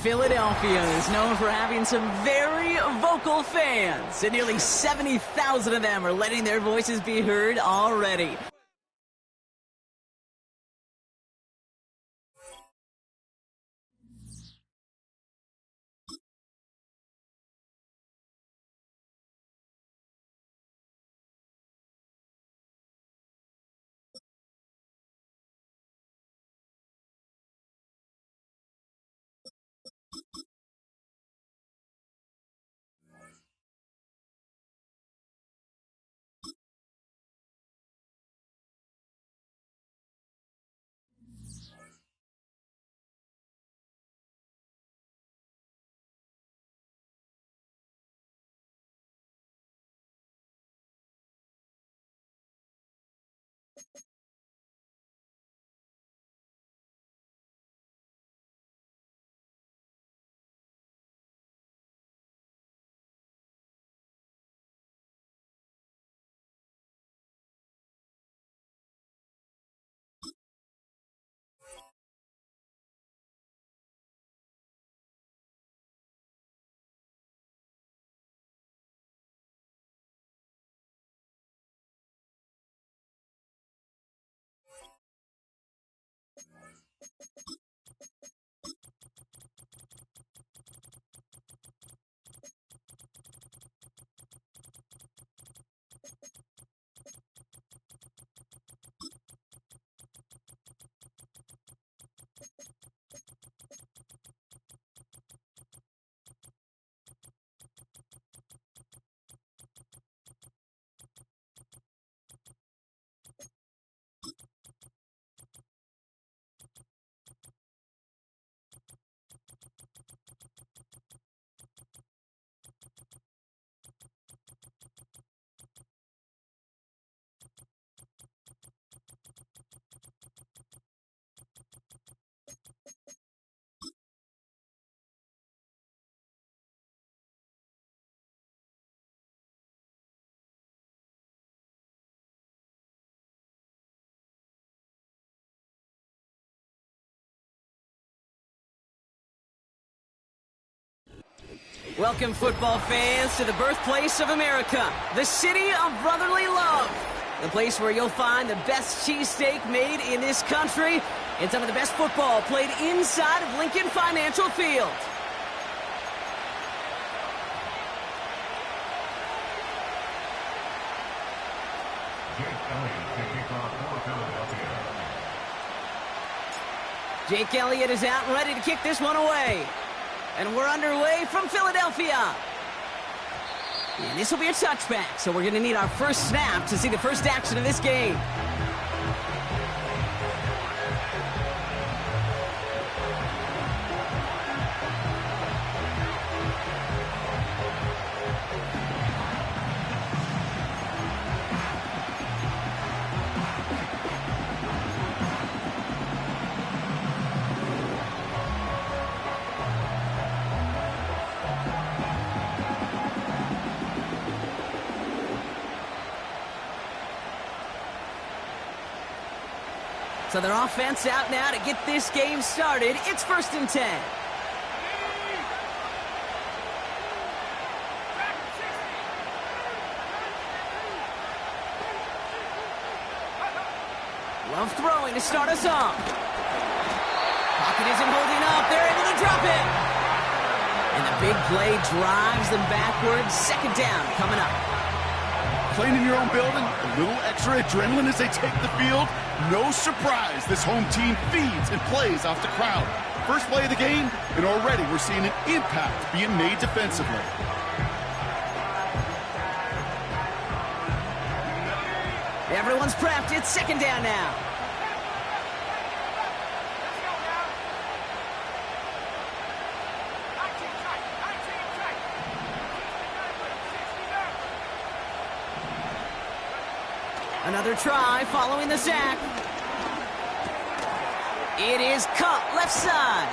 Philadelphia is known for having some very vocal fans, and nearly 70,000 of them are letting their voices be heard already. Welcome, football fans, to the birthplace of America, the city of brotherly love. The place where you'll find the best cheesesteak made in this country and some of the best football played inside of Lincoln Financial Field. Jake Elliott is out and ready to kick this one away. And we're underway from Philadelphia. And this will be a touchback, so we're going to need our first snap to see the first action of this game. So their offense out now to get this game started. It's 1st and 10. Love throwing to start us off. Pocket isn't holding up. They're able to drop it. And the big play drives them backwards. 2nd down coming up. Playing in your own building, a little extra adrenaline as they take the field. No surprise, this home team feeds and plays off the crowd. First play of the game, and already we're seeing an impact being made defensively. Everyone's prepped. It's 2nd down now. Another try following the sack. It is cut left side.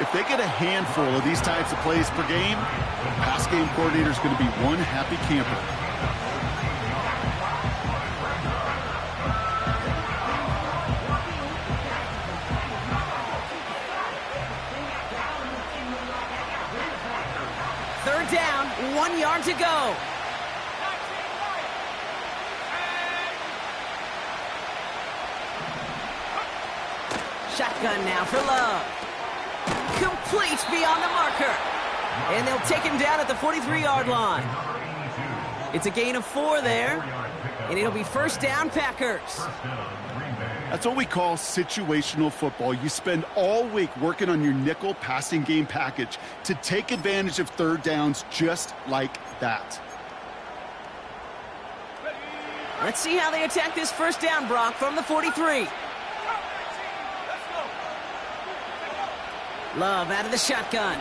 If they get a handful of these types of plays per game, the pass game coordinator is going to be one happy camper. Third down, 1 yard to go. Shotgun now for Love. Complete beyond the marker. And they'll take him down at the 43-yard line. It's a gain of 4 there. And it'll be first down, Packers. That's what we call situational football. You spend all week working on your nickel passing game package to take advantage of third downs just like that. Let's see how they attack this first down, Brock, from the 43. Love out of the shotgun.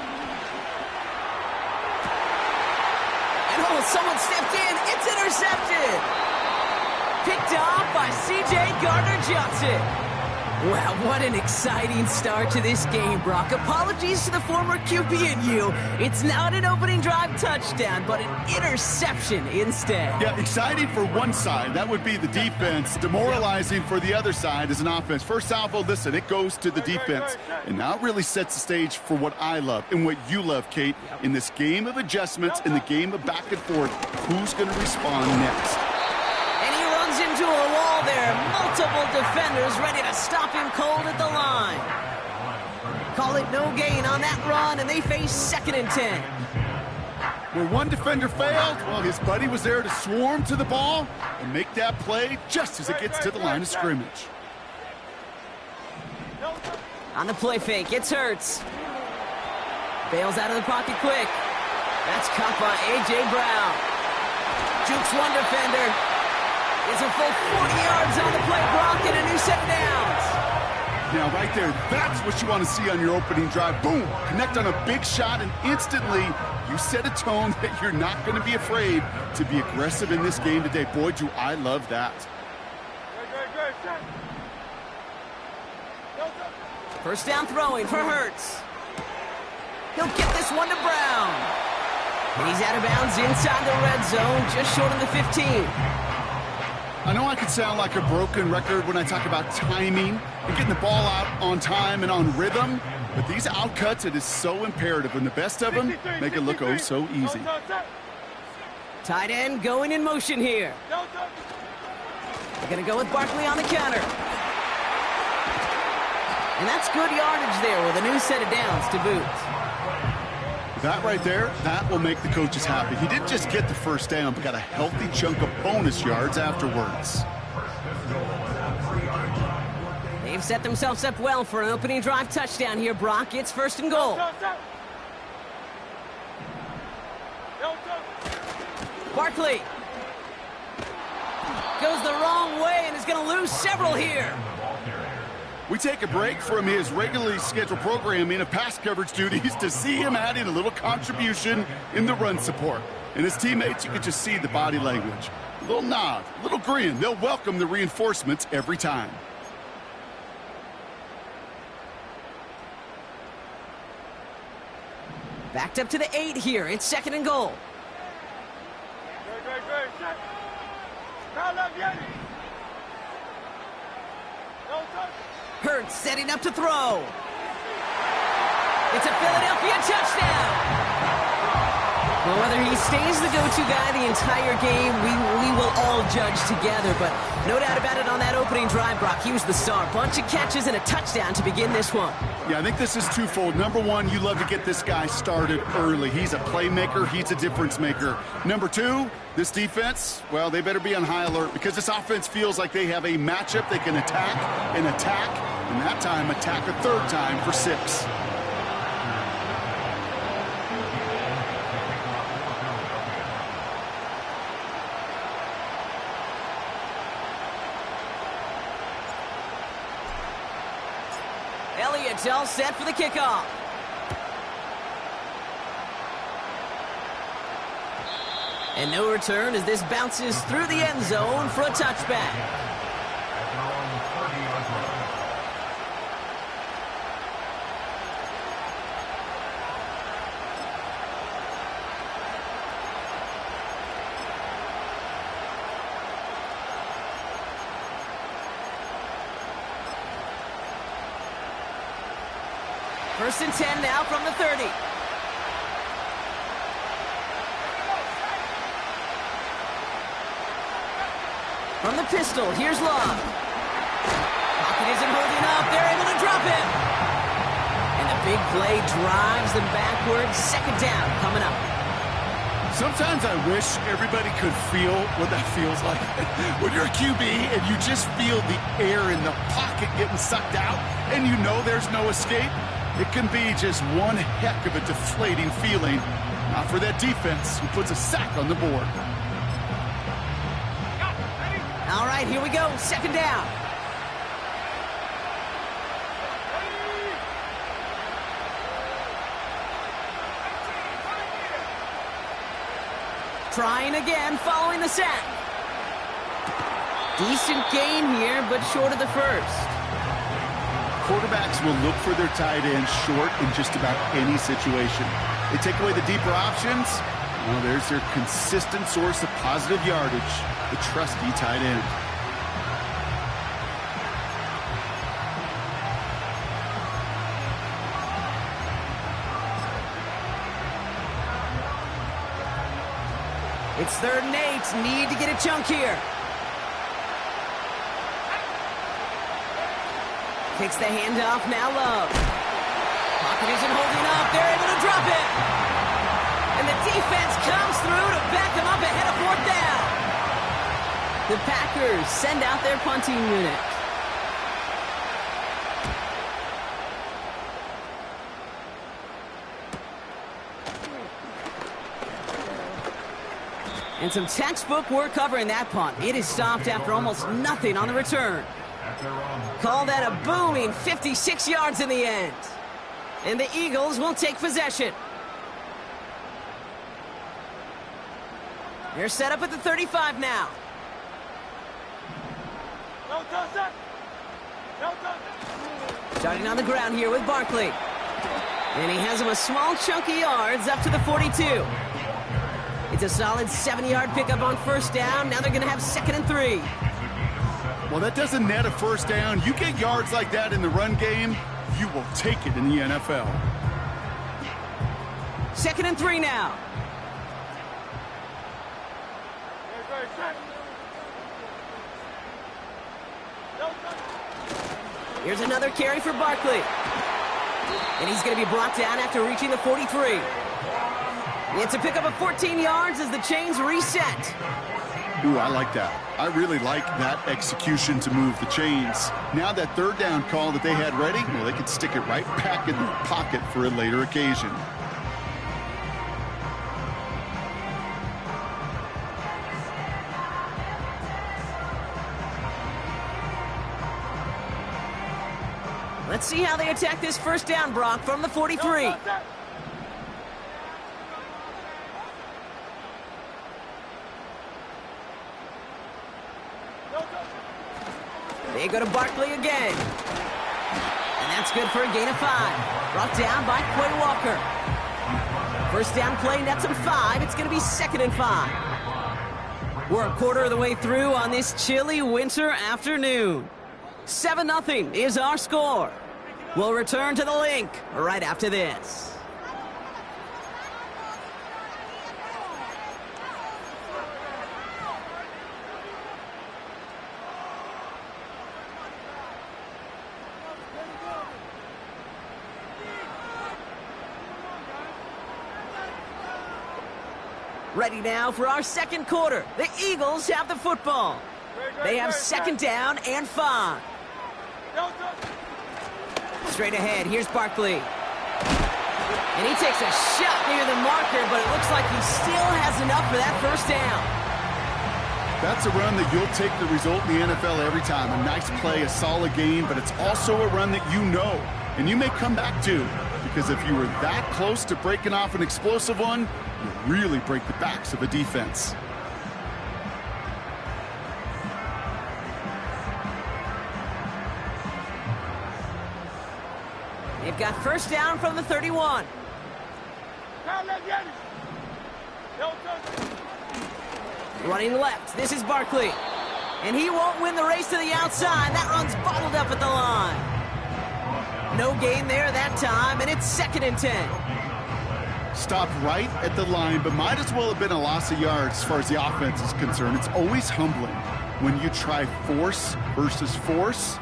And someone stepped in. It's intercepted. Picked off by C.J. Gardner-Johnson. Wow, what an exciting start to this game, Brock. Apologies to the former QB and you. It's not an opening drive touchdown, but an interception instead. Yeah, exciting for one side. That would be the defense. Demoralizing for the other side as an offense. First salvo, listen, it goes to the defense. And now it really sets the stage for what I love and what you love, Kate. In this game of adjustments, in the game of back and forth, who's going to respond next? Into a wall there. Multiple defenders ready to stop him cold at the line. Call it no gain on that run, and they face 2nd and 10. Where one defender failed, well, his buddy was there to swarm to the ball and make that play just as it gets to the line of scrimmage. On the play fake, it's Hurts. Bails out of the pocket quick. That's caught by A.J. Brown. Jukes one defender. It's a full 40 yards on the play, Brock, and a new set of downs. Now, right there, that's what you want to see on your opening drive. Boom! Connect on a big shot, and instantly you set a tone that you're not going to be afraid to be aggressive in this game today. Boy, do I love that. First down throwing for Hurts. He'll get this one to Brown. And he's out of bounds inside the red zone, just short of the 15. I know I could sound like a broken record when I talk about timing and getting the ball out on time and on rhythm, but these outcuts, it is so imperative, and the best of them make it look oh so easy. Tight end going in motion here. They're going to go with Barkley on the counter. And that's good yardage there with a new set of downs to boot. That right there, that will make the coaches happy. He didn't just get the first down, but got a healthy chunk of bonus yards afterwards. They've set themselves up well for an opening drive touchdown here, Brock. It's 1st and goal. Barkley goes the wrong way and is going to lose several here. We take a break from his regularly scheduled programming of pass coverage duties to see him adding a little contribution in the run support. And his teammates, you can just see the body language. A little nod, a little grin. They'll welcome the reinforcements every time. Backed up to the 8 here. It's 2nd and goal. Hurts setting up to throw. It's a Philadelphia touchdown. Well, whether he stays the go-to guy the entire game, we will all judge together. But no doubt about it on that opening drive, Brock, he was the star. Bunch of catches and a touchdown to begin this one. Yeah, I think this is twofold. Number one, you love to get this guy started early. He's a playmaker. He's a difference maker. Number two, this defense, well, they better be on high alert because this offense feels like they have a matchup they can attack, and that time attack a third time for 6. Elliott's all set for the kickoff. And no return as this bounces through the end zone for a touchback. First and 10 now from the 30. From the pistol, here's Love. Pocket isn't holding up. They're able to drop it. And the big play drives them backwards. Second down coming up. Sometimes I wish everybody could feel what that feels like. When you're a QB and you just feel the air in the pocket getting sucked out and you know there's no escape, it can be just one heck of a deflating feeling. Not for that defense who puts a sack on the board. All right, here we go. Second down. Trying again, following the sack. Decent gain here, but short of the first. Quarterbacks will look for their tight end short in just about any situation. They take away the deeper options. Well, there's their consistent source of positive yardage, the trusty tight end. It's 3rd and 8. Need to get a chunk here. Takes the handoff. Now Love. Pocket isn't holding up. They're able to drop it. And the defense comes through to back them up ahead of 4th down. The Packers send out their punting unit. And some textbook work covering that punt. It is stopped after almost nothing on the return. Call that a booming 56 yards in the end. And the Eagles will take possession. They're set up at the 35 now. Starting on the ground here with Barkley. And he has him a small chunk of yards up to the 42. It's a solid 70-yard pickup on 1st down. Now they're going to have 2nd and 3. Well, that doesn't net a 1st down. You get yards like that in the run game, you will take it in the NFL. 2nd and 3 now. Here's another carry for Barkley. And he's going to be brought down after reaching the 43. It's a pickup of 14 yards as the chains reset. Ooh, I like that. I really like that execution to move the chains. Now that 3rd down call that they had ready, well, they could stick it right back in their pocket for a later occasion. Let's see how they attack this 1st down, Brock, from the 43. They go to Barkley again. And that's good for a gain of 5. Brought down by Quay Walker. 1st down play nets them 5. It's going to be 2nd and 5. We're a quarter of the way through on this chilly winter afternoon. 7-0 is our score. We'll return to the link right after this. Ready now for our 2nd quarter. The Eagles have the football. They have 2nd down and 5. Straight ahead, here's Barkley. And he takes a shot near the marker, but it looks like he still has enough for that 1st down. That's a run that you'll take the result in the NFL every time. A nice play, a solid game, but it's also a run that you know, and you may come back to, because if you were that close to breaking off an explosive one, you really break the backs of a defense. They've got 1st down from the 31. Running left, this is Barkley. And he won't win the race to the outside. That run's bottled up at the line. No gain there that time, and it's 2nd and 10. Stopped right at the line, but might as well have been a loss of yards as far as the offense is concerned. It's always humbling when you try force versus force,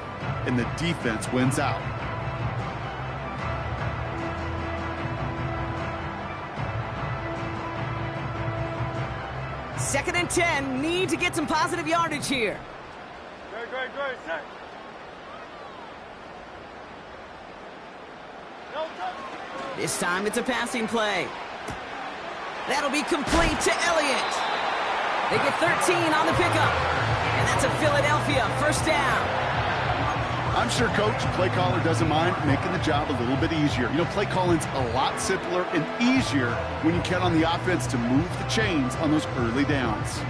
and the defense wins out. Second and 10, need to get some positive yardage here. Great, set. This time it's a passing play. That'll be complete to Elliott. They get 13 on the pickup. And that's a Philadelphia first down. I'm sure Coach, play caller, doesn't mind making the job a little bit easier. You know, play calling's a lot simpler and easier when you count on the offense to move the chains on those early downs.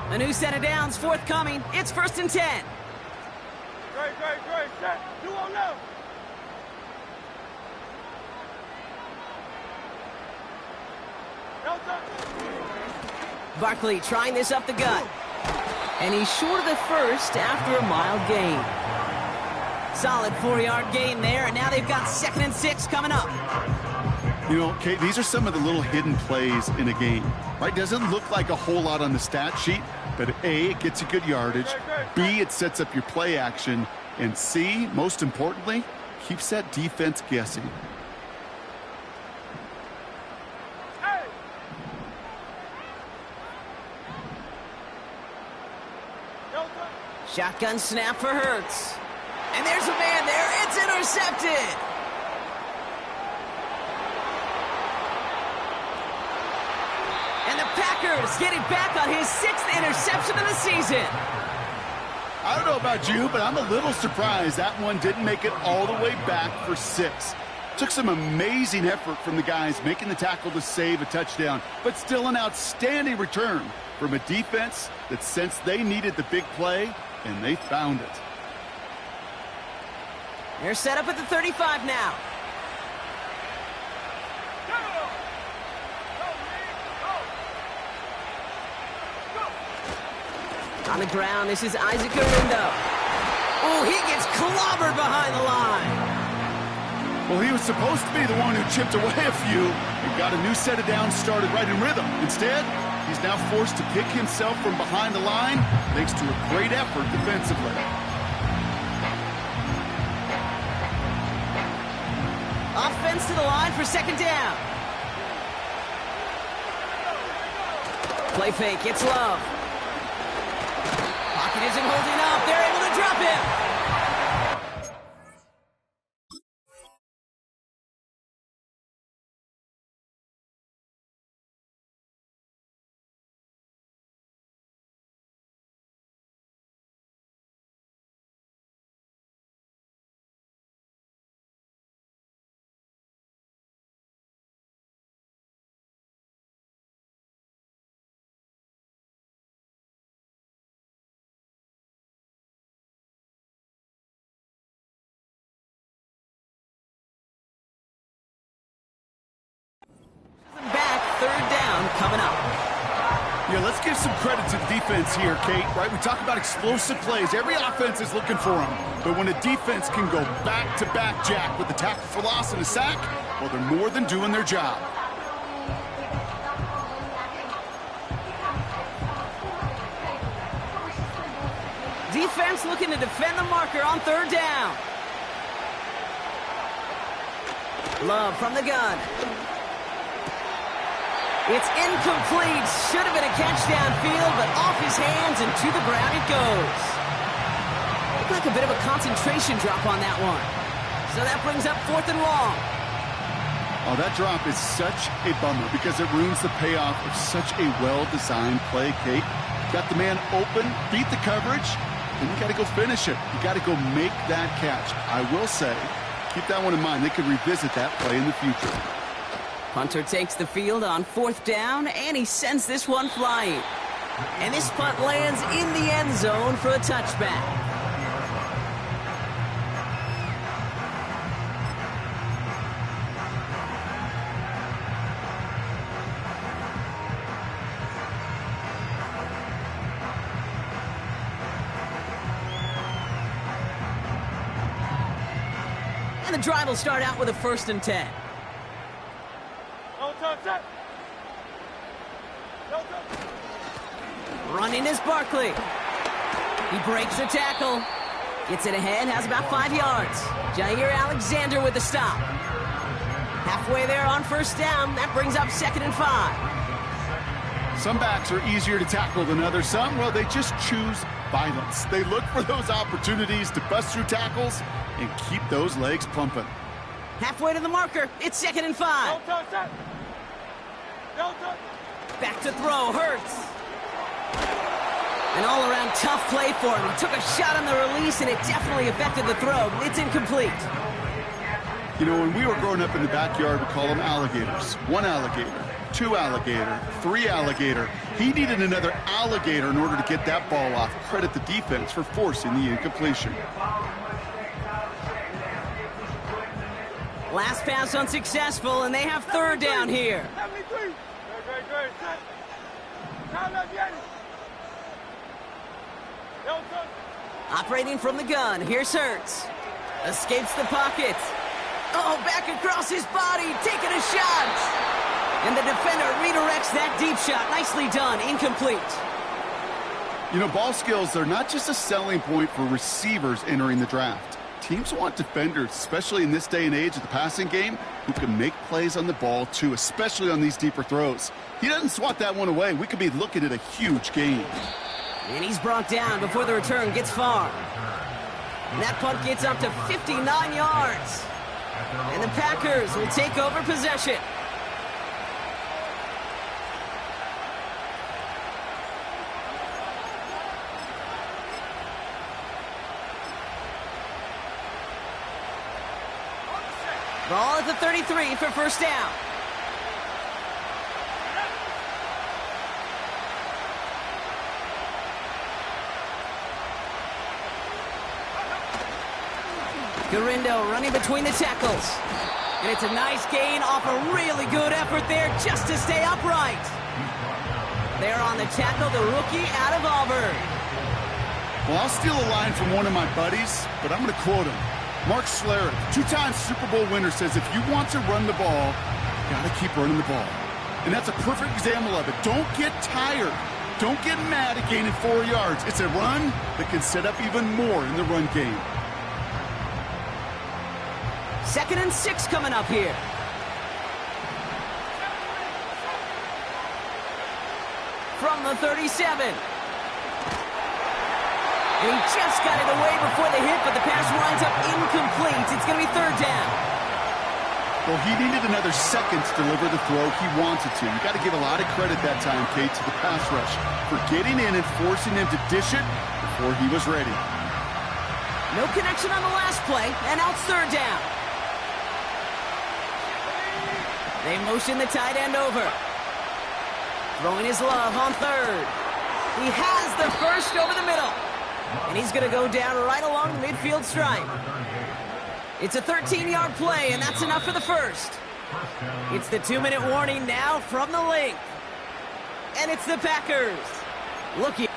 A new set of downs forthcoming. It's first and 10. Great, set. You on left. Barkley trying this up the gut. And he's short of the first after a mild gain. Solid 4-yard gain there, and now they've got second and 6 coming up. You know, Kate, these are some of the little hidden plays in a game, right? Doesn't look like a whole lot on the stat sheet, but A, it gets you good yardage. B, it sets up your play action. And C, most importantly, keeps that defense guessing. Shotgun snap for Hurts. And there's a man there. It's intercepted. And the Packers get it back on his 6th interception of the season. I don't know about you, but I'm a little surprised that one didn't make it all the way back for 6. Took some amazing effort from the guys making the tackle to save a touchdown, but still an outstanding return from a defense that sensed they needed the big play, and they found it. They're set up at the 35 now. On the ground, this is Isaac Arindo. Oh, he gets clobbered behind the line. Well, he was supposed to be the one who chipped away a few and got a new set of downs started right in rhythm. Instead, he's now forced to pick himself from behind the line thanks to a great effort defensively. Offense to the line for second down. Play fake, it's Love. Pocket isn't holding up. They're able to drop him. Back, third down coming up. Yeah, let's give some credit to the defense here, Kate, right? We talk about explosive plays. Every offense is looking for them. But when a defense can go back-to-back, Jack, with a tackle for loss and a sack, well, they're more than doing their job. Defense looking to defend the marker on third down. Love from the gun. It's incomplete. Should have been a catch downfield, but off his hands and to the ground it goes. Looked like a bit of a concentration drop on that one. So that brings up fourth and long. Oh, that drop is such a bummer because it ruins the payoff of such a well-designed play, Kate. Got the man open, beat the coverage, and you got to go finish it. You got to go make that catch. I will say, keep that one in mind. They could revisit that play in the future. Punter takes the field on fourth down, and he sends this one flying. And this punt lands in the end zone for a touchback. And the drive will start out with a 1st and 10. Running is Barkley. He breaks the tackle. Gets it ahead, has about 5 yards. Jair Alexander with the stop. Halfway there on first down. That brings up 2nd and 5. Some backs are easier to tackle than others. Some, well, they just choose violence. They look for those opportunities to bust through tackles and keep those legs pumping. Halfway to the marker. It's 2nd and 5. Don't touch that. Don't touch. Back to throw. Hurts. An all-around tough play for him. He took a shot on the release, and it definitely affected the throw. It's incomplete. You know, when we were growing up in the backyard, we call them alligators. 1 alligator, 2 alligator, 3 alligator. He needed another alligator in order to get that ball off. Credit the defense for forcing the incompletion. Last pass unsuccessful, and they have 3rd down here. 73. Great. Set. Now let's get it. Don't touch. Operating from the gun, here's Hurts. Escapes the pocket. Oh, back across his body, taking a shot. And the defender redirects that deep shot. Nicely done, incomplete. You know, ball skills are not just a selling point for receivers entering the draft. Teams want defenders, especially in this day and age of the passing game, who can make plays on the ball too, especially on these deeper throws. He doesn't swat that one away. We could be looking at a huge gain. And he's brought down before the return gets far. And that punt gets up to 59 yards. And the Packers will take over possession. Ball at the 33 for first down. Garindo running between the tackles. And it's a nice gain off a really good effort there just to stay upright. There on the tackle, the rookie out of Auburn. Well, I'll steal a line from one of my buddies, but I'm going to quote him. Mark Schlereth, 2-time Super Bowl winner, says if you want to run the ball, you got to keep running the ball. And that's a perfect example of it. Don't get tired. Don't get mad at gaining 4 yards. It's a run that can set up even more in the run game. 2nd and 6 coming up here. From the 37. And he just got it away before the hit, but the pass winds up incomplete. It's going to be 3rd down. Well, he needed another second to deliver the throw he wanted to. You got to give a lot of credit that time, Kate, to the pass rush for getting in and forcing him to dish it before he was ready. No connection on the last play, and now it's 3rd down. They motion the tight end over. Throwing his love on 3rd. He has the first over the middle. And he's going to go down right along the midfield stripe. It's a 13-yard play, and that's enough for the first. It's the 2-minute warning now from the link. And it's the Packers looking.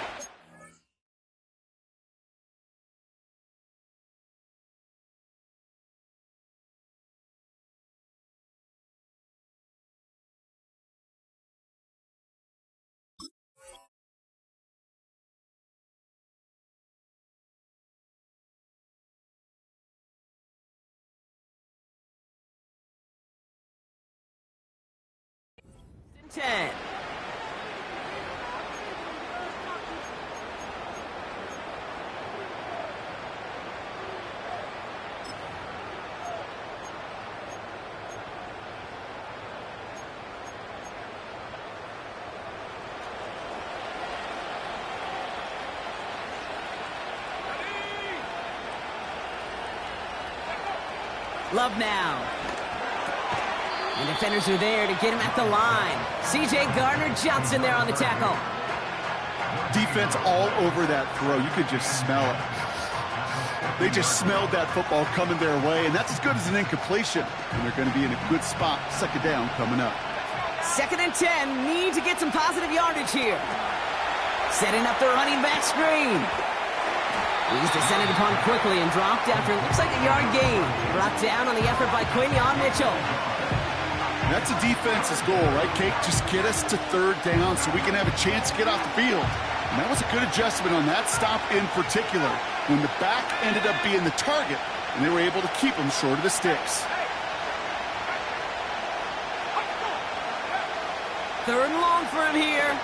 Ten. Love now. And defenders are there to get him at the line. C.J. Gardner-Johnson there on the tackle. Defense all over that throw. You could just smell it. They just smelled that football coming their way, and that's as good as an incompletion. And they're going to be in a good spot. 2nd down coming up. 2nd and 10. Need to get some positive yardage here. Setting up the running back screen. He's descended upon quickly and dropped after it looks like a yard gain. Brought down on the effort by Quinyon Mitchell. That's a defense's goal, right, Kate? Just get us to third down so we can have a chance to get off the field. And that was a good adjustment on that stop in particular, when the back ended up being the target, and they were able to keep him short of the sticks. Third and long for him here.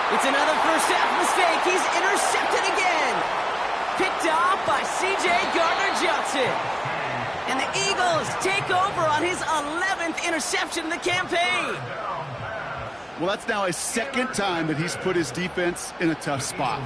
It's another first half mistake. He's intercepted again. Picked off by C.J. Gardner-Johnson. And the Eagles take over on his 11th interception of the campaign. Well, that's now his second time that he's put his defense in a tough spot.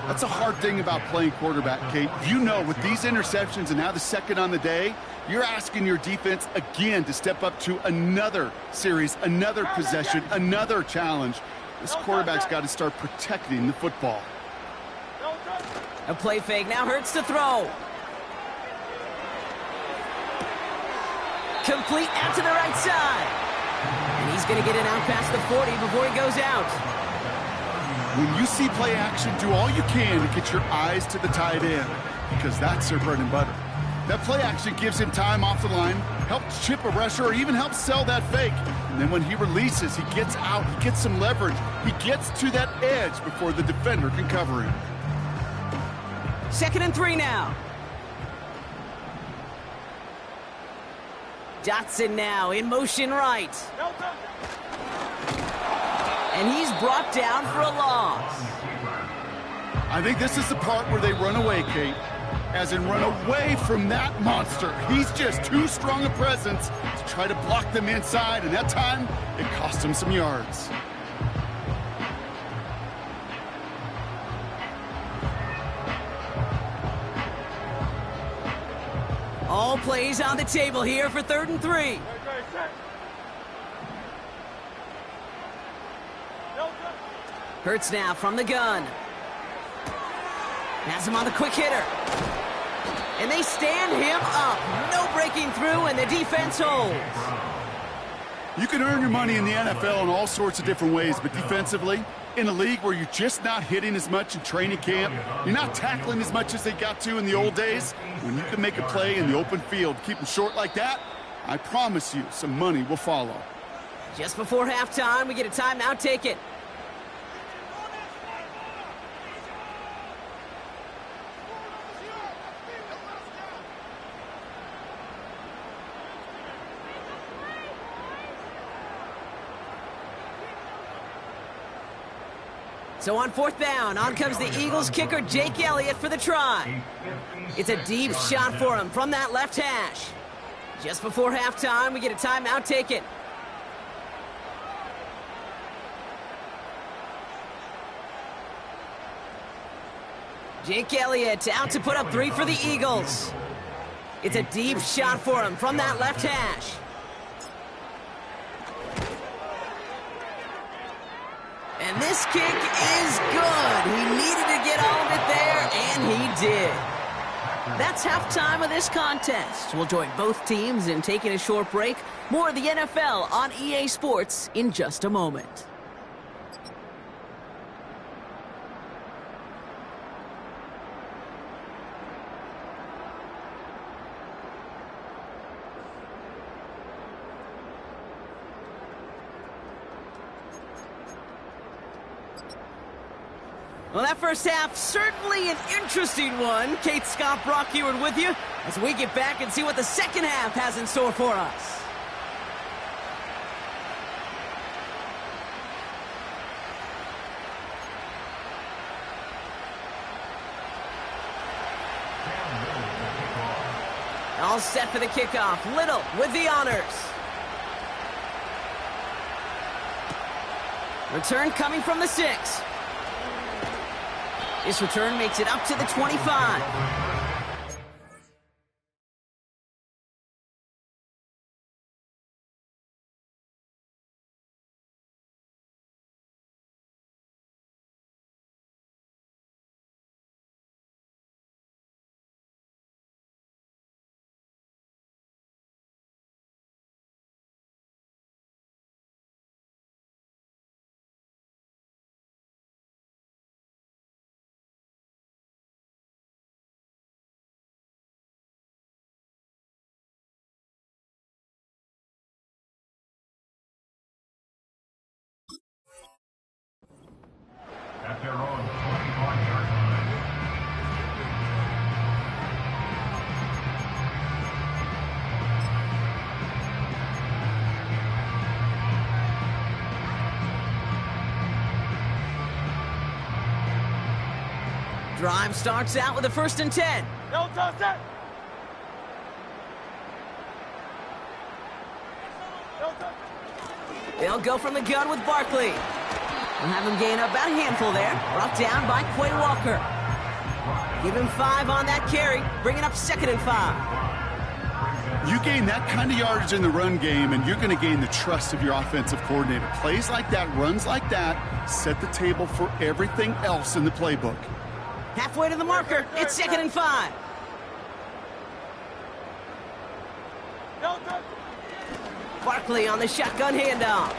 That's a hard thing about playing quarterback, Kate. You know, with these interceptions and now the second on the day, you're asking your defense again to step up to another series, another possession, another challenge. This quarterback's got to start protecting the football. A play fake. Now Hurts to throw. Complete out to the right side. And he's going to get it out past the 40 before he goes out. When you see play action, do all you can to get your eyes to the tight end, because that's their bread and butter. That play action gives him time off the line, helps chip a rusher, or even helps sell that fake. And then when he releases, he gets out, he gets some leverage. He gets to that edge before the defender can cover him. 2nd and 3 now. Dotson now in motion right. And he's brought down for a loss. I think this is the part where they run away, Kate. As in run away from that monster. He's just too strong a presence to try to block them inside, and that time, it cost him some yards. All plays on the table here for 3rd and 3. Hurts now from the gun. Has him on the quick hitter. And they stand him up. No breaking through, and the defense holds. You can earn your money in the NFL in all sorts of different ways, but defensively, in a league where you're just not hitting as much in training camp, you're not tackling as much as they got to in the old days, when you can make a play in the open field, keep them short like that, I promise you some money will follow. Just before halftime, we get a timeout. Take it. So on 4th down, on comes the Eagles kicker, Jake Elliott, for the try. It's a deep shot for him from that left hash. Just before halftime, we get a timeout. Take it. Jake Elliott out to put up 3 for the Eagles. It's a deep shot for him from that left hash. And this kick is good. He needed to get all of it there, and he did. That's halftime of this contest. We'll join both teams in taking a short break. More of the NFL on EA Sports in just a moment. Well, that first half, certainly an interesting one. Kate, Scott, Brock Heward with you as we get back and see what the second half has in store for us. All set for the kickoff. Little with the honors. Return coming from the 6. This return makes it up to the 25. Drive starts out with a 1st and 10. No touch that. No touch. They'll go from the gun with Barkley. We'll have him gain up about a handful there. Brought down by Quay Walker. Give him 5 on that carry, bringing up 2nd and 5. You gain that kind of yardage in the run game, and you're going to gain the trust of your offensive coordinator. Plays like that, runs like that, set the table for everything else in the playbook. Halfway to the marker, it's 2nd and 5. No touch. Barkley on the shotgun handoff.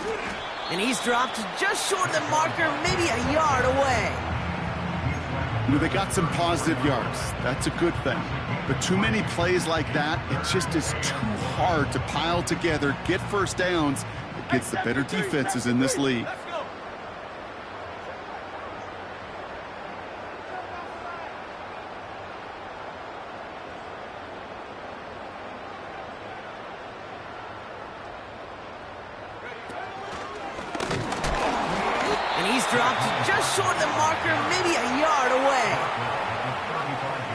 And he's dropped just short of the marker, maybe a yard away. You know, they got some positive yards. That's a good thing. But too many plays like that, it just is too hard to pile together, get first downs against the better defenses in this league. Let's go. And he's dropped just short of the marker, maybe a yard away.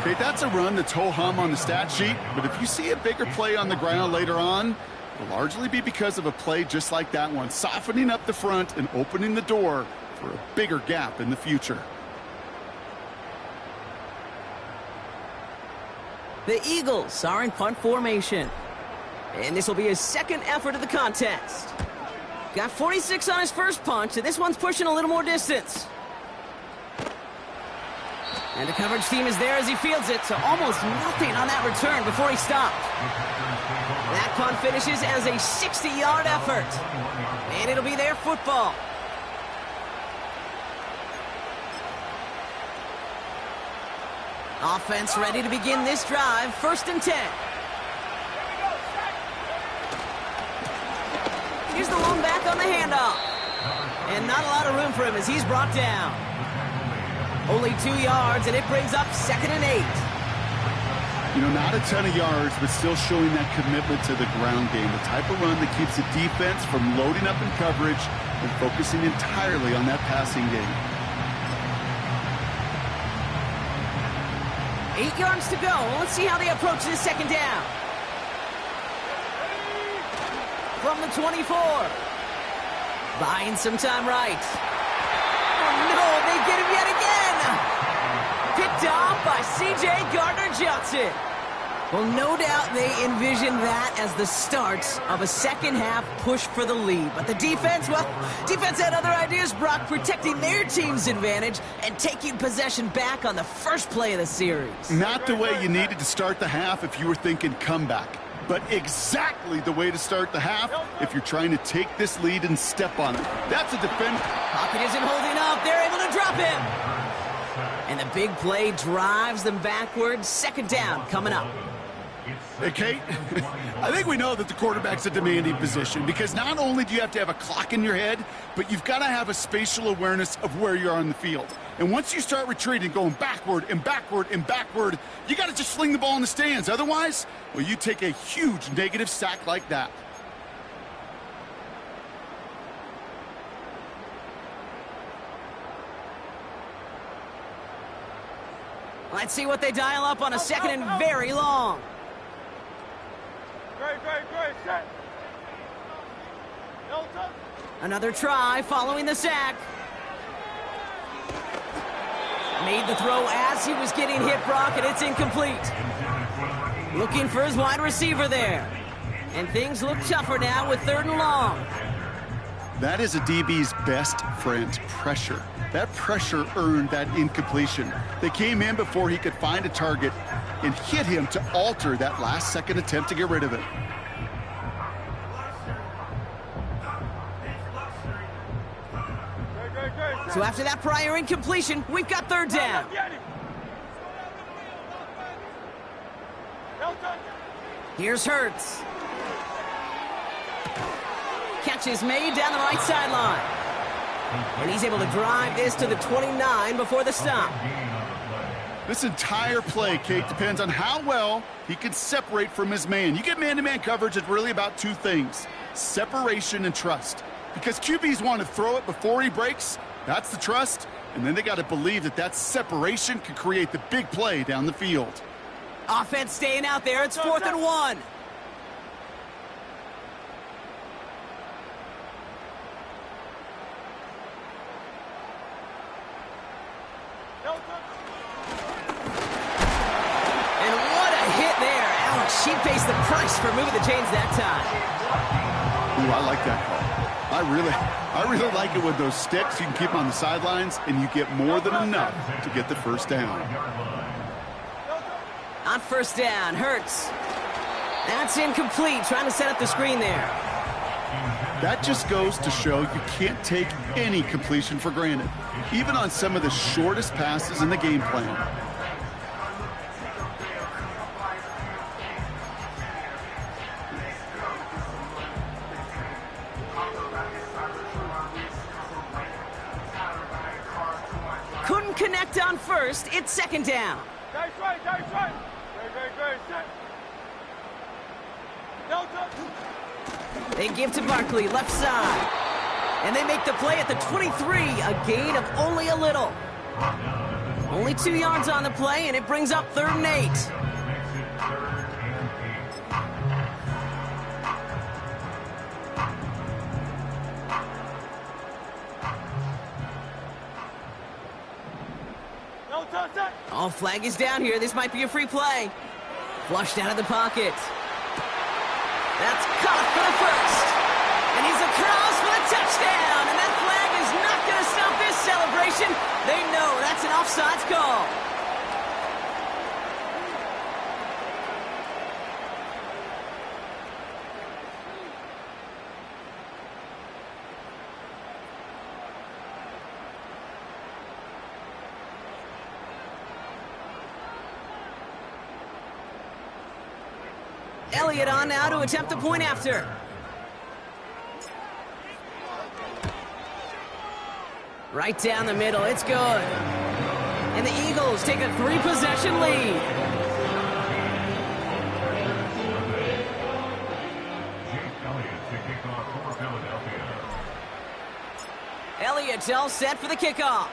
Okay, that's a run that's ho-hum on the stat sheet, but if you see a bigger play on the ground later on, it'll largely be because of a play just like that one, softening up the front and opening the door for a bigger gap in the future. The Eagles are in punt formation. And this will be his 2nd effort of the contest. Got 46 on his first punch, and this one's pushing a little more distance. And the coverage team is there as he fields it, so almost nothing on that return before he stopped. That punt finishes as a 60-yard effort. And it'll be their football. Offense ready to begin this drive, 1st and 10. Here's the lone back on the handoff. And not a lot of room for him as he's brought down. Only 2 yards, and it brings up 2nd and 8. You know, not a ton of yards, but still showing that commitment to the ground game. The type of run that keeps the defense from loading up in coverage and focusing entirely on that passing game. 8 yards to go. Let's see how they approach this 2nd down. From the 24. Buying some time right. Oh, no, they get him yet again. Picked off by C.J. Gardner-Johnson. Well, no doubt they envisioned that as the start of a second-half push for the lead. But the defense, well, defense had other ideas, Brock, protecting their team's advantage and taking possession back on the first play of the series. Not the way you needed to start the half if you were thinking comeback, but exactly the way to start the half if you're trying to take this lead and step on it. That's a defender. Pocket isn't holding up. They're able to drop him. And the big play drives them backwards. 2nd down coming up. Hey, Kate, I think we know that the quarterback's a demanding position because not only do you have to have a clock in your head, but you've got to have a spatial awareness of where you are on the field. And once you start retreating, going backward and backward and backward, you got to just fling the ball in the stands. Otherwise, well, you take a huge negative sack like that. Let's see what they dial up on a 2nd and very long. Great. Set. No touch. Another try following the sack. Made the throw as he was getting hit, Brock, and it's incomplete. Looking for his wide receiver there. And things look tougher now with 3rd and long. That is a DB's best friend, pressure. That pressure earned that incompletion. They came in before he could find a target and hit him to alter that last-second attempt to get rid of it. Great. So after that prior incompletion, we've got 3rd down. No touch. Here's Hurts. Catch is made down the right sideline. And he's able to drive this to the 29 before the stop. This entire play, Kate, depends on how well he can separate from his man. You get man-to-man coverage, it's really about 2 things, separation and trust. Because QBs want to throw it before he breaks, that's the trust. And then they got to believe that that separation could create the big play down the field. Offense staying out there. It's 4th and 1. And what a hit there. Ouch, she pays the price for moving the chains that time. Ooh, I like that call. I really like it with those sticks. You can keep them on the sidelines, and you get more than enough to get the first down. On 1st down, Hurts. That's incomplete, trying to set up the screen there. That just goes to show you can't take any completion for granted, even on some of the shortest passes in the game plan. Couldn't connect on 1st. It's 2nd down. Nice right. Great. Set. Delta. They give to Barkley, left side. And they make the play at the 23, a gain of only a little. Only 2 yards on the play, and it brings up 3rd and 8. All flag is down here. This might be a free play. Flushed out of the pocket. That's caught for the 1st. And he's across for the touchdown. And that flag is not going to stop this celebration. They know that's an offsides call. Elliott on now to attempt the point after. Right down the middle, it's good. And the Eagles take a 3-possession lead. Elliott's all set for the kickoff.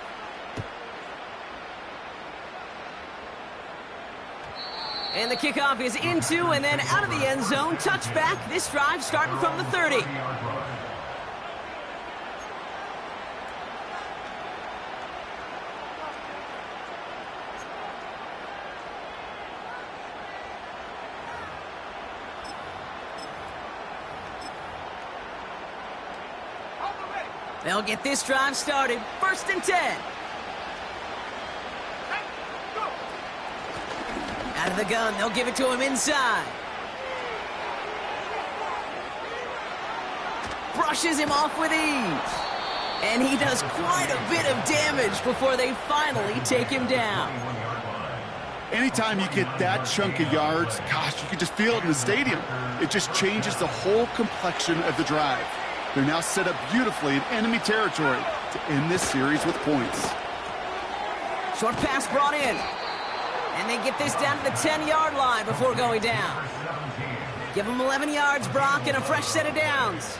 And the kickoff is into and then out of the end zone. Touchback. This drive starting from the 30. They'll get this drive started. 1st and 10. Out of the gun, they'll give it to him inside. Brushes him off with ease. And he does quite a bit of damage before they finally take him down. Anytime you get that chunk of yards, gosh, you can just feel it in the stadium. It just changes the whole complexion of the drive. They're now set up beautifully in enemy territory to end this series with points. Short pass brought in. And they get this down to the 10-yard line before going down. Give them 11 yards, Brock, and a fresh set of downs.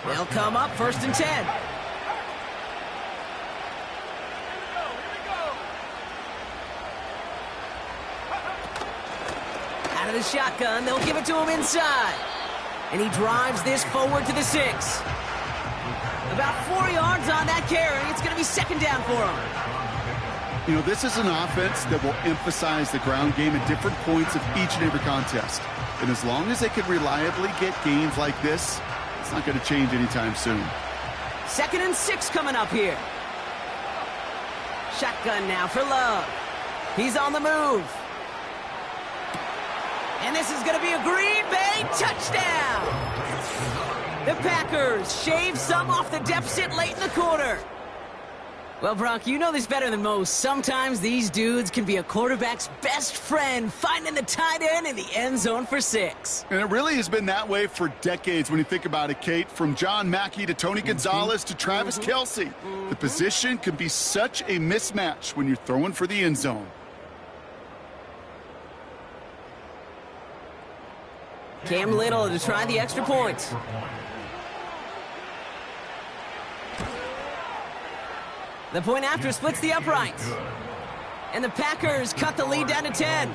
They'll come up 1st and 10. Out of the shotgun, they'll give it to him inside. And he drives this forward to the 6. About 4 yards on that carry. It's going to be 2nd down for him. You know, this is an offense that will emphasize the ground game at different points of each and every contest. And as long as they can reliably get gains like this, it's not going to change anytime soon. 2nd and 6 coming up here. Shotgun now for Love. He's on the move. And this is going to be a Green Bay touchdown. The Packers shave some off the deficit late in the quarter. Well, Brock, you know this better than most. Sometimes these dudes can be a quarterback's best friend, finding the tight end in the end zone for 6. And it really has been that way for decades when you think about it, Kate. From John Mackey to Tony Gonzalez to Travis Kelce. The position can be such a mismatch when you're throwing for the end zone. Cam Little to try the extra point. The point after splits the uprights. And the Packers cut the lead down to 10.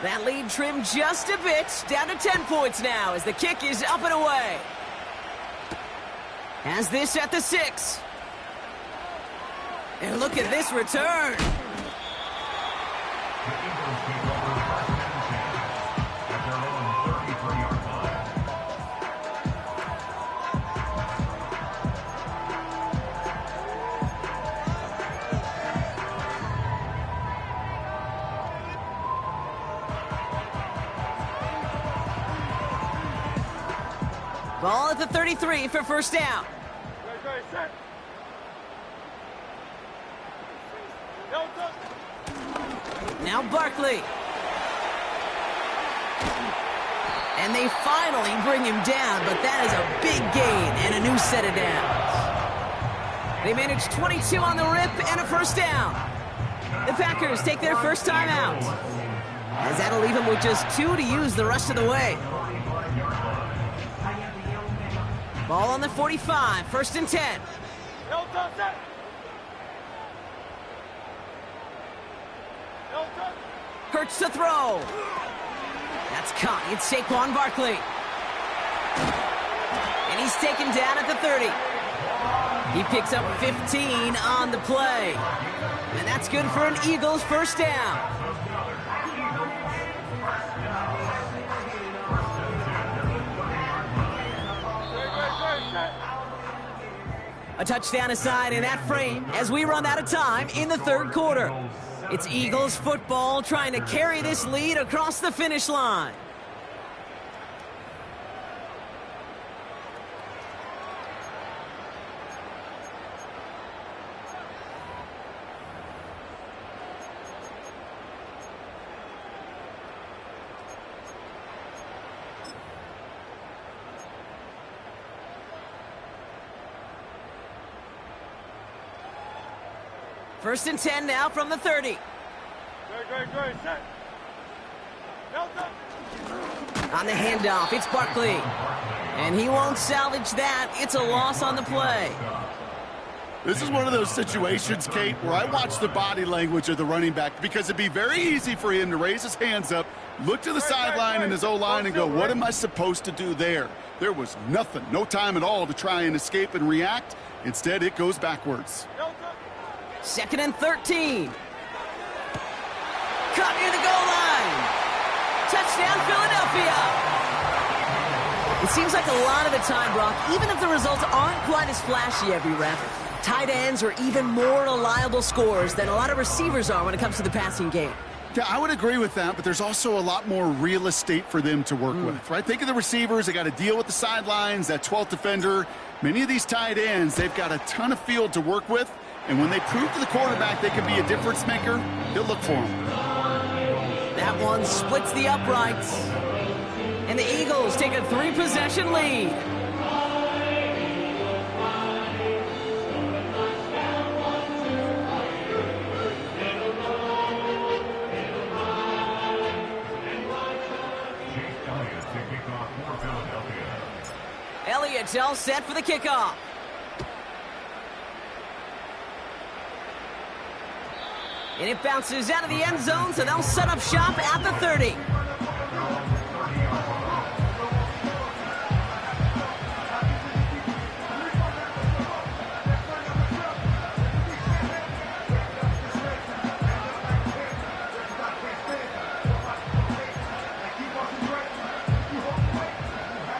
That lead trimmed just a bit, down to 10 points now as the kick is up and away. Has this at the 6. And look at this return. Ball at the 33 for first down. Now Barkley. And they finally bring him down, but that is a big gain and a new set of downs. They managed 22 on the rip and a first down. The Packers take their first time out, as that'll leave them with just 2 to use the rest of the way. Ball on the 45, first and 10. Hurts to throw. That's caught. It's Saquon Barkley. And he's taken down at the 30. He picks up 15 on the play. And that's good for an Eagles first down. A touchdown aside in that frame as we run out of time in the third quarter. It's Eagles football trying to carry this lead across the finish line. First and 10 now from the 30. Great. Set. On the handoff, it's Barkley. And he won't salvage that. It's a loss on the play. This is one of those situations, Kate, where I watch the body language of the running back because it'd be very easy for him to raise his hands up, look to the sideline and his O-line and go, what am I supposed to do there? There was nothing, no time at all to try and escape and react. Instead, it goes backwards. Second and 13. Caught near the goal line. Touchdown, Philadelphia. It seems like a lot of the time, Brock, even if the results aren't quite as flashy every rep, tight ends are even more reliable scorers than a lot of receivers are when it comes to the passing game. Yeah, I would agree with that, but there's also a lot more real estate for them to work with, right? Think of the receivers. They got to deal with the sidelines, that 12th defender. Many of these tight ends, they've got a ton of field to work with. And when they prove to the quarterback they can be a difference maker, he'll look for him. That one splits the uprights. And the Eagles take a 3-possession lead. Elliott's all set for the kickoff. And it bounces out of the end zone, so they'll set up shop at the 30.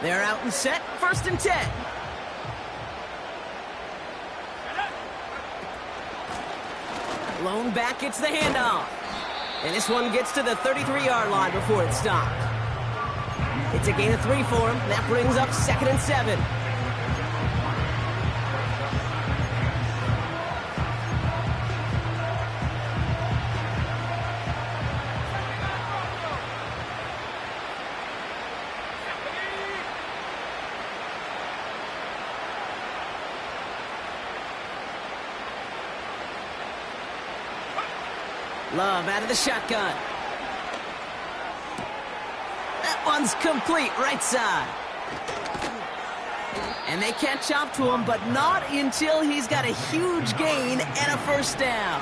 They're out and set, first and 10. Lone back gets the handoff. And this one gets to the 33-yard line before it's stopped. It's a gain of 3 for him. That brings up second and 7. Love out of the shotgun. That one's complete, right side. And they catch up to him, but not until he's got a huge gain and a first down.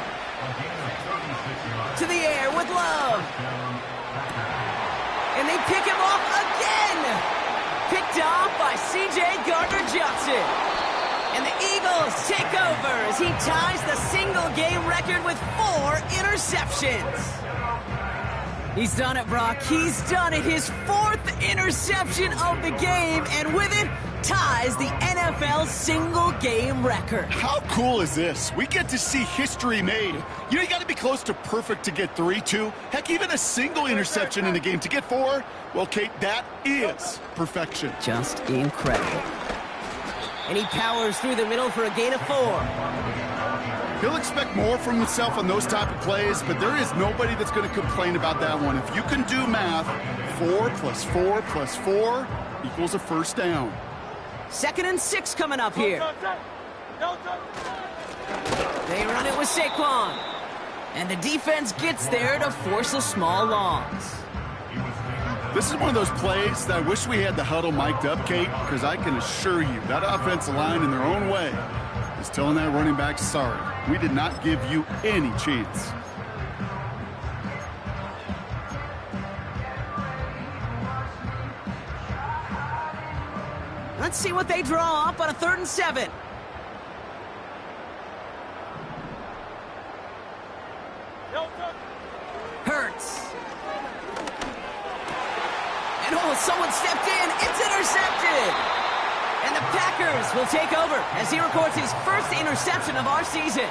To the air with Love. And they pick him off again. Picked off by C.J. Gardner-Johnson. And the Eagles take over as he ties the single-game record with 4 interceptions. He's done it, Brock. He's done it. His 4th interception of the game, and with it, ties the NFL single-game record. How cool is this? We get to see history made. You know, you got to be close to perfect to get 3, 2. Heck, even a single interception in a game to get 4. Well, Kate, that is perfection. Just incredible. And he powers through the middle for a gain of 4. He'll expect more from himself on those type of plays, but there is nobody that's going to complain about that one. If you can do math, 4 plus 4 plus 4 equals a first down. 2nd and 6 coming up here. They run it with Saquon. And the defense gets there to force a small loss. This is one of those plays that I wish we had the huddle mic'd up, Kate, because I can assure you that offensive line in their own way is telling that running back, sorry, we did not give you any chance. Let's see what they draw up on a 3rd and 7. Hurts. And oh, someone stepped in. It's intercepted. And the Packers will take over as he records his 1st interception of our season.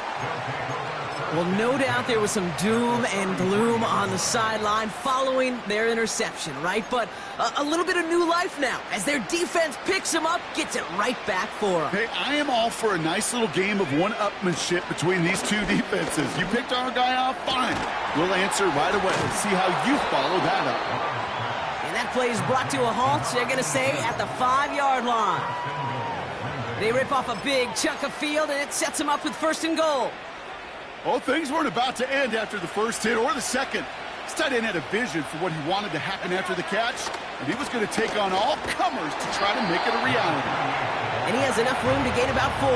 Well, no doubt there was some doom and gloom on the sideline following their interception, right? But a little bit of new life now as their defense picks him up, gets it right back for him. Hey, I am all for a nice little game of one-upmanship between these two defenses. You picked our guy off, fine. We'll answer right away. See how you follow that up. And that play is brought to a halt, they're going to say, at the 5-yard line. They rip off a big chunk of field, and it sets them up with 1st and goal. Well, things weren't about to end after the first hit or the second. This tight end had a vision for what he wanted to happen after the catch, and he was going to take on all comers to try to make it a reality. And he has enough room to gain about 4.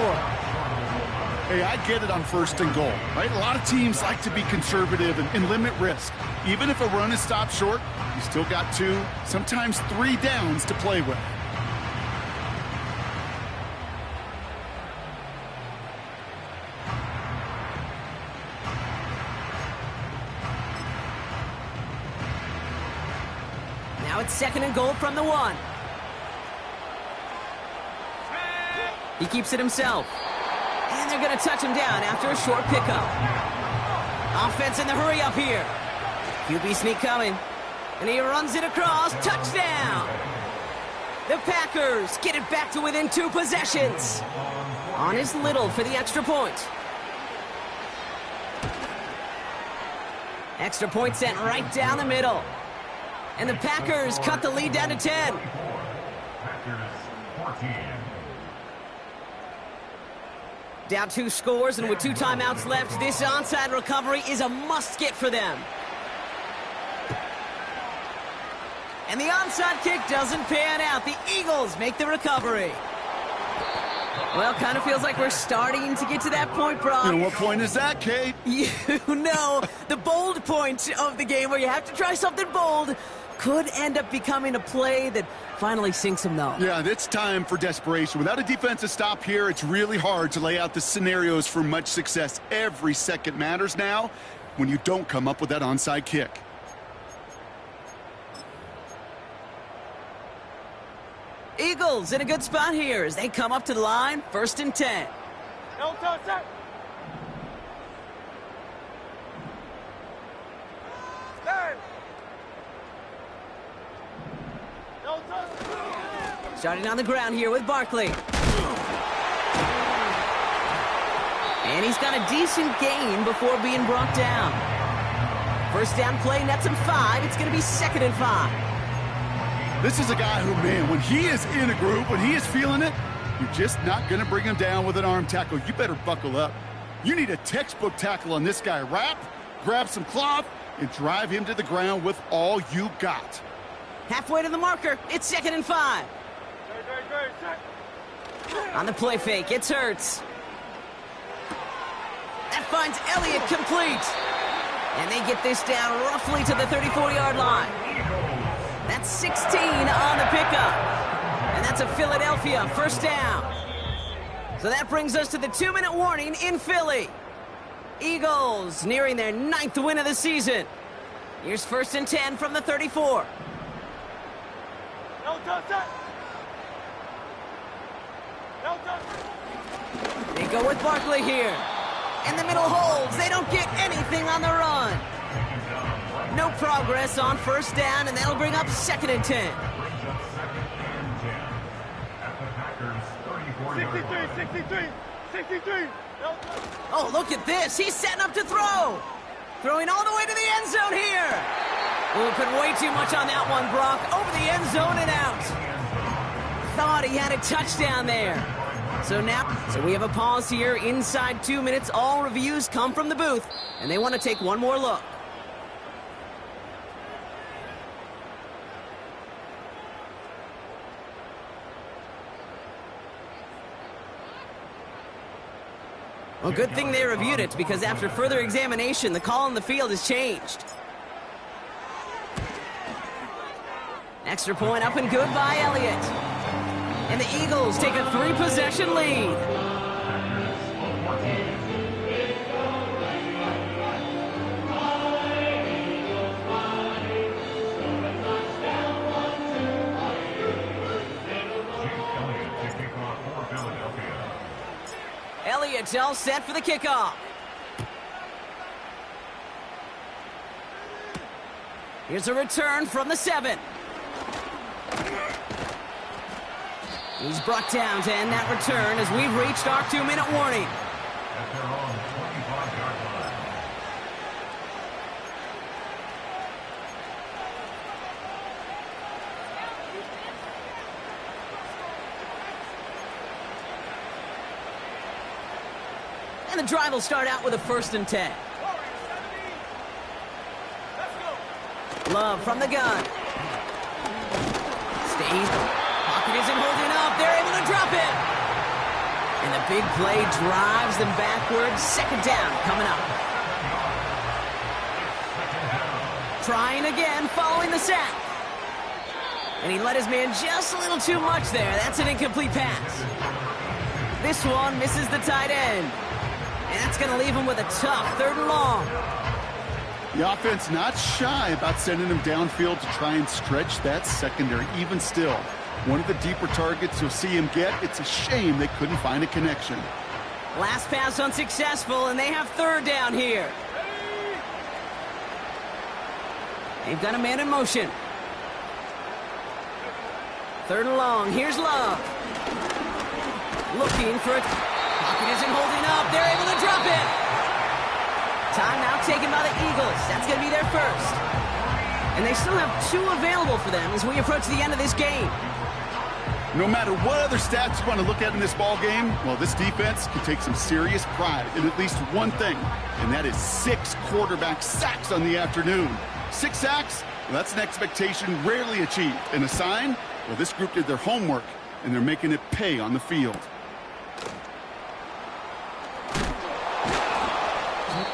Hey, I get it on 1st and goal, right? A lot of teams like to be conservative and limit risk. Even if a run is stopped short, you still got 2, sometimes 3 downs to play with. Now it's 2nd and goal from the 1. He keeps it himself. And they're going to touch him down after a short pickup. Offense in the hurry up here. QB sneak coming. And he runs it across. Touchdown! The Packers get it back to within 2 possessions. On is Little for the extra point. Extra point sent right down the middle. And the Packers cut the lead down to 10. Down 2 scores, and with 2 timeouts left, this onside recovery is a must-get for them. And the onside kick doesn't pan out. The Eagles make the recovery. Well, kind of feels like we're starting to get to that point, Brock. And what point is that, Kate? You know, the bold point of the game where you have to try something bold could end up becoming a play that finally sinks them, though. Yeah, it's time for desperation. Without a defensive stop here, it's really hard to lay out the scenarios for much success. Every second matters now when you don't come up with that onside kick. Eagles in a good spot here as they come up to the line, 1st and 10. No touch that. Stand. No touch. Starting on the ground here with Barkley. And he's got a decent gain before being brought down. 1st down play nets him 5. It's going to be 2nd and 5. This is a guy who, man, when he is in a group, when he is feeling it, you're just not going to bring him down with an arm tackle. You better buckle up. You need a textbook tackle on this guy. Wrap, grab some cloth and drive him to the ground with all you got. Halfway to the marker. It's 2nd and 5. Great, set. On the play fake, it's Hurts. That finds Elliott complete. And they get this down roughly to the 34-yard line. That's 16 on the pickup. And that's a Philadelphia first down. So that brings us to the 2-minute warning in Philly. Eagles nearing their 9th win of the season. Here's 1st and 10 from the 34. No touch, set. No touch. They go with Barkley here. And the middle holds. They don't get anything on the run. No progress on 1st down, and that'll bring up 2nd and 10. 63. No touch. Oh, look at this. He's setting up to throw. Throwing all the way to the end zone here. Oh, put way too much on that one, Brock. Over the end zone and out. Thought he had a touchdown there. So we have a pause here inside 2 minutes. All reviews come from the booth, and they want to take one more look. Well, good thing they reviewed it, because after further examination, the call on the field has changed. Extra point up and good by Elliott. And the Eagles take a 3-possession lead. Elliott's all set for the kickoff. Here's a return from the 7. He's brought down to end that return as we've reached our 2-minute warning. And the drive will start out with a 1st and 10. Love from the gun. Stays. Pocket isn't holding up. They're able to drop it. And the big play drives them backwards. 2nd down coming up. Trying again following the sack. And he let his man just a little too much there. That's an incomplete pass. This one misses the tight end. And that's going to leave him with a tough 3rd and long. The offense not shy about sending him downfield to try and stretch that secondary. Even still, one of the deeper targets you'll see him get. It's a shame they couldn't find a connection. Last pass unsuccessful, and they have 3rd down here. They've got a man in motion. 3rd and long. Here's Love. Looking for it. Pocket isn't holding up. They're able to drop it. Timeout taken by the Eagles. That's going to be their first. And they still have 2 available for them as we approach the end of this game. No matter what other stats you want to look at in this ball game, well, this defense can take some serious pride in at least one thing, and that is 6 quarterback sacks on the afternoon. 6 sacks? Well, that's an expectation rarely achieved. And a sign? Well, this group did their homework, and they're making it pay on the field.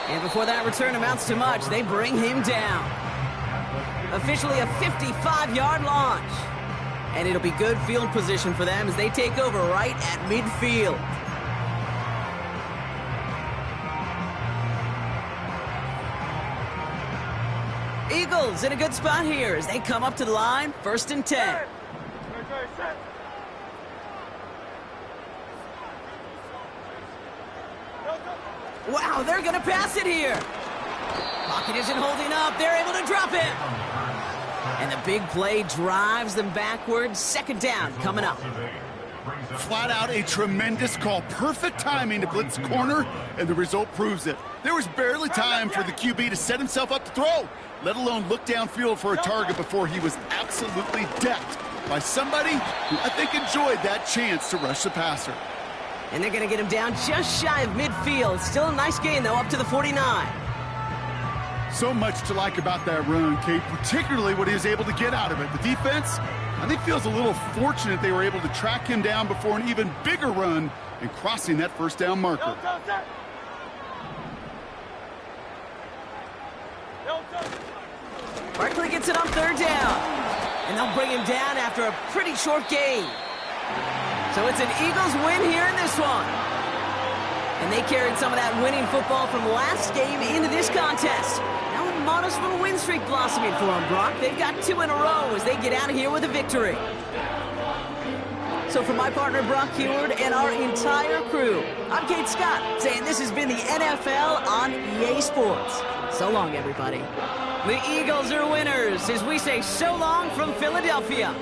And before that return amounts to much, they bring him down. Officially a 55-yard launch. And it'll be good field position for them as they take over right at midfield. Eagles in a good spot here as they come up to the line, 1st and 10. Set. Wow, they're going to pass it here. Pocket isn't holding up. They're able to drop it. And the big play drives them backwards. 2nd down coming up. Flat out a tremendous call. Perfect timing to blitz corner, and the result proves it. There was barely time for the QB to set himself up to throw, let alone look downfield for a target before he was absolutely decked by somebody who I think enjoyed that chance to rush the passer. And they're going to get him down just shy of midfield. Still a nice gain, though, up to the 49. So much to like about that run, Kate, particularly what he was able to get out of it. The defense, I think, feels a little fortunate they were able to track him down before an even bigger run and crossing that first down marker. Barkley gets it on third down. And they'll bring him down after a pretty short gain. So it's an Eagles win here in this one. And they carried some of that winning football from last game into this contest. Now a modest little win streak blossoming for them, Brock. They've got 2 in a row as they get out of here with a victory. So for my partner, Brock Heward, and our entire crew, I'm Kate Scott, saying this has been the NFL on EA Sports. So long, everybody. The Eagles are winners as we say so long from Philadelphia.